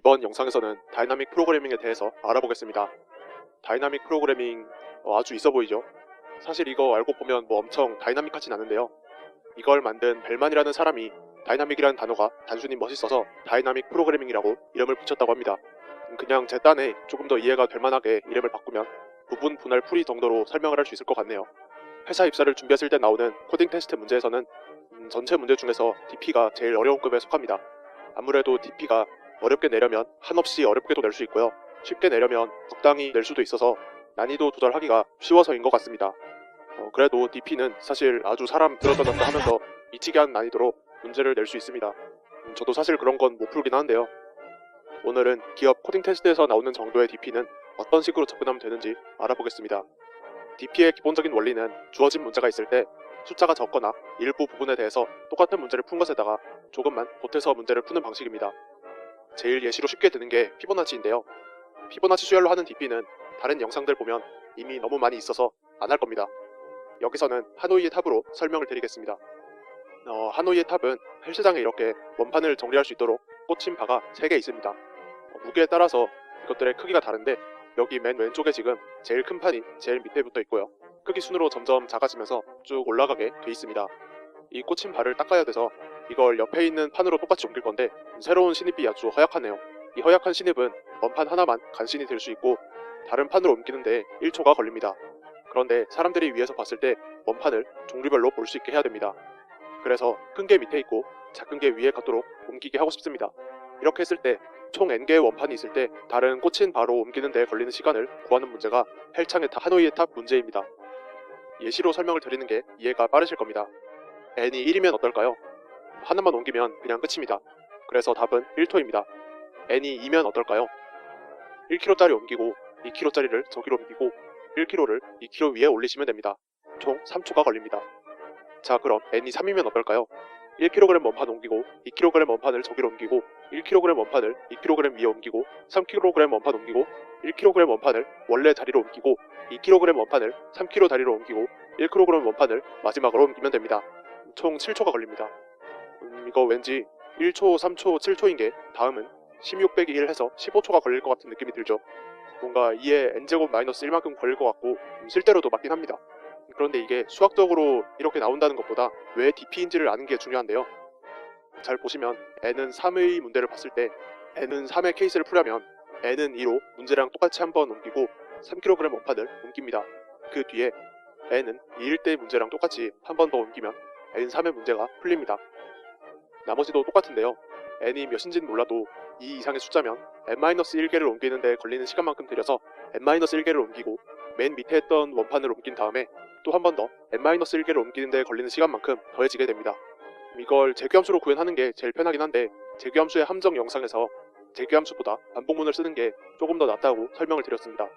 이번 영상에서는 다이나믹 프로그래밍에 대해서 알아보겠습니다. 다이나믹 프로그래밍 아주 있어 보이죠? 사실 이거 알고 보면 엄청 다이나믹하진 않은데요. 이걸 만든 벨만이라는 사람이 다이나믹이라는 단어가 단순히 멋있어서 다이나믹 프로그래밍이라고 이름을 붙였다고 합니다. 그냥 제 딴에 조금 더 이해가 될 만하게 이름을 바꾸면 부분 분할 풀이 정도로 설명을 할 수 있을 것 같네요. 회사 입사를 준비했을 때 나오는 코딩 테스트 문제에서는 전체 문제 중에서 DP가 제일 어려운 급에 속합니다. 아무래도 DP가 어렵게 내려면 한없이 어렵게도 낼 수 있고요. 쉽게 내려면 적당히 낼 수도 있어서 난이도 조절하기가 쉬워서인 것 같습니다. 그래도 DP는 사실 아주 사람 들었다 놨다 하면서 미치게 한 난이도로 문제를 낼 수 있습니다. 저도 사실 그런 건 못 풀긴 하는데요. 오늘은 기업 코딩 테스트에서 나오는 정도의 DP는 어떤 식으로 접근하면 되는지 알아보겠습니다. DP의 기본적인 원리는 주어진 문제가 있을 때 숫자가 적거나 일부 부분에 대해서 똑같은 문제를 푼 것에다가 조금만 보태서 문제를 푸는 방식입니다. 제일 예시로 쉽게 드는 게 피보나치인데요. 피보나치 수열로 하는 DP는 다른 영상들 보면 이미 너무 많이 있어서 안 할 겁니다. 여기서는 하노이의 탑으로 설명을 드리겠습니다. 하노이의 탑은 헬스장에 이렇게 원판을 정리할 수 있도록 꽂힌 바가 3개 있습니다. 무게에 따라서 이것들의 크기가 다른데 여기 맨 왼쪽에 지금 제일 큰 판이 제일 밑에 붙어 있고요. 크기 순으로 점점 작아지면서 쭉 올라가게 돼 있습니다. 이 꽂힌 바를 닦아야 돼서 이걸 옆에 있는 판으로 똑같이 옮길 건데 새로운 신입이 아주 허약하네요. 이 허약한 신입은 원판 하나만 간신히 들 수 있고 다른 판으로 옮기는데 1초가 걸립니다. 그런데 사람들이 위에서 봤을 때 원판을 종류별로 볼 수 있게 해야 됩니다. 그래서 큰 게 밑에 있고 작은 게 위에 갖도록 옮기게 하고 싶습니다. 이렇게 했을 때 총 n개의 원판이 있을 때 다른 꽂힌 바로 옮기는 데 걸리는 시간을 구하는 문제가 헬창의 하노이의 탑 문제입니다. 예시로 설명을 드리는 게 이해가 빠르실 겁니다. n이 1이면 어떨까요? 하나만 옮기면 그냥 끝입니다. 그래서 답은 1토입니다. n이 2면 어떨까요? 1kg짜리 옮기고 2kg짜리를 저기로 옮기고 1kg를 2kg 위에 올리시면 됩니다. 총 3초가 걸립니다. 자, 그럼 n이 3이면 어떨까요? 1kg 원판 옮기고 2kg 원판을 저기로 옮기고 1kg 원판을 2kg 위에 옮기고 3kg 원판 옮기고 1kg 원판을 원래 자리로 옮기고 2kg 원판을 3kg 자리로 옮기고 1kg 원판을 마지막으로 옮기면 됩니다. 총 7초가 걸립니다. 이거 왠지 1초, 3초, 7초인 게 다음은 16 빼기 1 해서 15초가 걸릴 것 같은 느낌이 들죠. 뭔가 2의 n제곱 마이너스 1만큼 걸릴 것 같고 실제로도 맞긴 합니다. 그런데 이게 수학적으로 이렇게 나온다는 것보다 왜 DP인지를 아는 게 중요한데요. 잘 보시면 n은 3의 문제를 봤을 때 n은 3의 케이스를 풀려면 n은 2로 문제랑 똑같이 한번 옮기고 3kg 원판을 옮깁니다. 그 뒤에 n은 2일 때 문제랑 똑같이 한 번 더 옮기면 n3의 문제가 풀립니다. 나머지도 똑같은데요. n이 몇인지는 몰라도 2 이상의 숫자면 n-1개를 옮기는 데 걸리는 시간만큼 들여서 n-1개를 옮기고 맨 밑에 했던 원판을 옮긴 다음에 또 한 번 더 n-1개를 옮기는 데 걸리는 시간만큼 더해지게 됩니다. 이걸 재규함수로 구현하는 게 제일 편하긴 한데 재규함수의 함정 영상에서 재규함수보다 반복문을 쓰는 게 조금 더 낫다고 설명을 드렸습니다.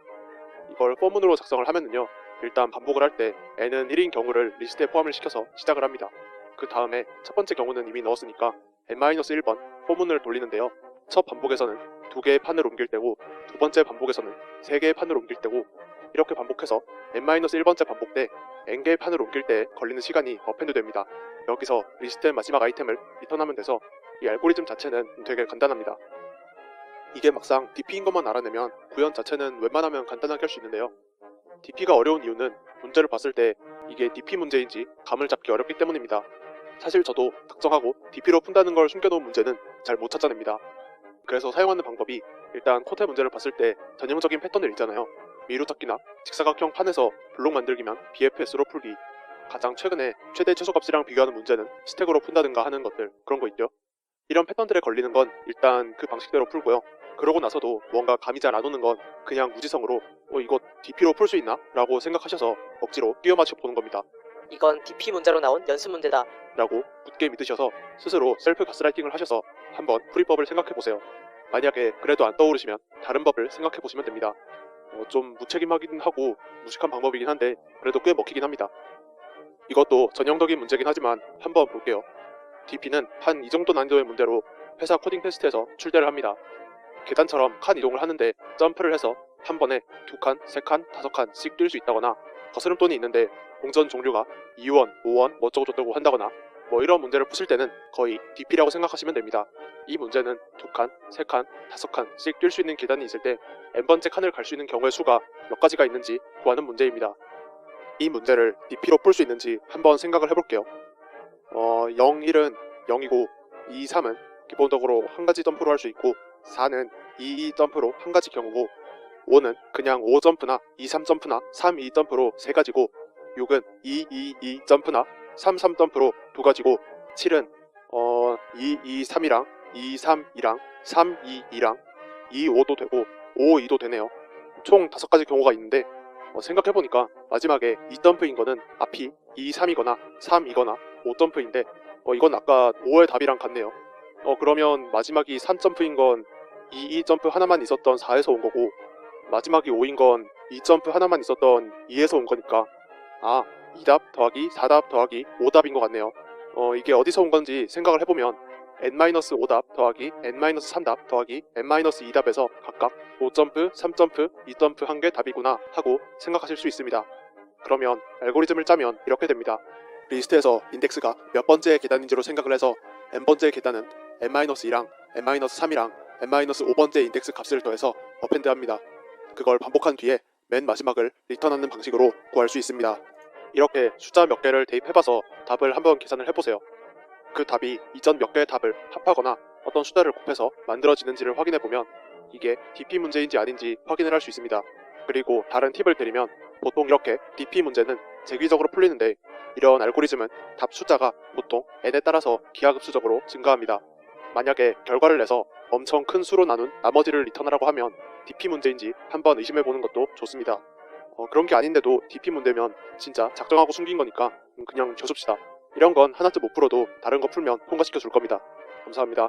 이걸 포문으로 작성을 하면은요, 일단 반복을 할 때 n은 1인 경우를 리스트에 포함을 시켜서 시작을 합니다. 그 다음에 첫 번째 경우는 이미 넣었으니까 n-1번 포문을 돌리는데요. 첫 반복에서는 2개의 판을 옮길 때고 두 번째 반복에서는 3개의 판을 옮길 때고 이렇게 반복해서 n-1번째 반복 때 n개의 판을 옮길 때 걸리는 시간이 어펜드 됩니다. 여기서 리스트의 마지막 아이템을 리턴하면 돼서 이 알고리즘 자체는 되게 간단합니다. 이게 막상 DP인 것만 알아내면 구현 자체는 웬만하면 간단하게 할 수 있는데요. DP가 어려운 이유는 문제를 봤을 때 이게 DP 문제인지 감을 잡기 어렵기 때문입니다. 사실 저도 작정하고 DP로 푼다는 걸 숨겨놓은 문제는 잘 못 찾아냅니다. 그래서 사용하는 방법이 일단 코테 문제를 봤을 때 전형적인 패턴을 읽잖아요. 미루찾기나 직사각형 판에서 블록 만들기면 BFS로 풀기, 가장 최근에 최대 최소값이랑 비교하는 문제는 스택으로 푼다든가 하는 것들, 그런 거 있죠. 이런 패턴들에 걸리는 건 일단 그 방식대로 풀고요. 그러고 나서도 뭔가 감이 잘 안 오는 건 그냥 무지성으로 이거 DP로 풀 수 있나? 라고 생각하셔서 억지로 끼워 맞춰 보는 겁니다. 이건 DP 문제로 나온 연습 문제다 라고 굳게 믿으셔서 스스로 셀프 가스라이팅을 하셔서 한번 풀이법을 생각해보세요. 만약에 그래도 안 떠오르시면 다른 법을 생각해보시면 됩니다. 좀 무책임하긴 하고 무식한 방법이긴 한데 그래도 꽤 먹히긴 합니다. 이것도 전형적인 문제긴 하지만 한번 볼게요. DP는 한 이 정도 난이도의 문제로 회사 코딩 테스트에서 출제를 합니다. 계단처럼 칸 이동을 하는데 점프를 해서 한 번에 2칸, 3칸, 5칸씩 뛸 수 있다거나 거스름돈이 있는데 공전 종류가 2원, 5원, 어쩌고저쩌고 한다거나 뭐 이런 문제를 푸실 때는 거의 DP라고 생각하시면 됩니다. 이 문제는 2칸, 3칸, 5칸씩 뛸 수 있는 계단이 있을 때 n번째 칸을 갈 수 있는 경우의 수가 몇 가지가 있는지 구하는 문제입니다. 이 문제를 DP로 풀 수 있는지 한번 생각을 해볼게요. 0, 1은 0이고 2, 3은 기본적으로 한 가지 점프로 할 수 있고 4는 2, 2 점프로 한 가지 경우고 5는 그냥 5 점프나 2, 3 점프나 3, 2 점프로 세 가지고 6은 2, 2, 2 점프나 3, 3 점프로 두 가지고 7은 2, 2, 3이랑 2, 3, 2랑 3, 2, 2랑 2, 5도 되고 5, 2도 되네요. 총 5가지 경우가 있는데 생각해보니까 마지막에 2점프인 거는 앞이 2, 3이거나 3이거나 5점프인데 이건 아까 5의 답이랑 같네요. 그러면 마지막이 3점프인 건 2, 2점프 하나만 있었던 4에서 온 거고 마지막이 5인 건 2점프 하나만 있었던 2에서 온 거니까 2답 더하기 4답 더하기 5답인 것 같네요. 이게 어디서 온 건지 생각을 해보면 n-5답 더하기 n-3답 더하기 n-2답에서 각각 5점프, 3점프, 2점프 한 게 답이구나 하고 생각하실 수 있습니다. 그러면 알고리즘을 짜면 이렇게 됩니다. 리스트에서 인덱스가 몇 번째 계단인지로 생각을 해서 n번째 계단은 n-2랑 n-3이랑 n-5번째 인덱스 값을 더해서 어펜드합니다. 그걸 반복한 뒤에 맨 마지막을 리턴하는 방식으로 구할 수 있습니다. 이렇게 숫자 몇 개를 대입해봐서 답을 한번 계산을 해보세요. 그 답이 이전 몇 개의 답을 합하거나 어떤 숫자를 곱해서 만들어지는지를 확인해보면 이게 DP 문제인지 아닌지 확인을 할 수 있습니다. 그리고 다른 팁을 드리면 보통 이렇게 DP 문제는 재규적으로 풀리는데 이런 알고리즘은 답 숫자가 보통 n에 따라서 기하급수적으로 증가합니다. 만약에 결과를 내서 엄청 큰 수로 나눈 나머지를 리턴하라고 하면 DP 문제인지 한번 의심해보는 것도 좋습니다. 그런 게 아닌데도 DP 문제면 진짜 작정하고 숨긴 거니까 그냥 줘줍시다. 이런 건 하나쯤 못 풀어도 다른 거 풀면 통과시켜 줄 겁니다. 감사합니다.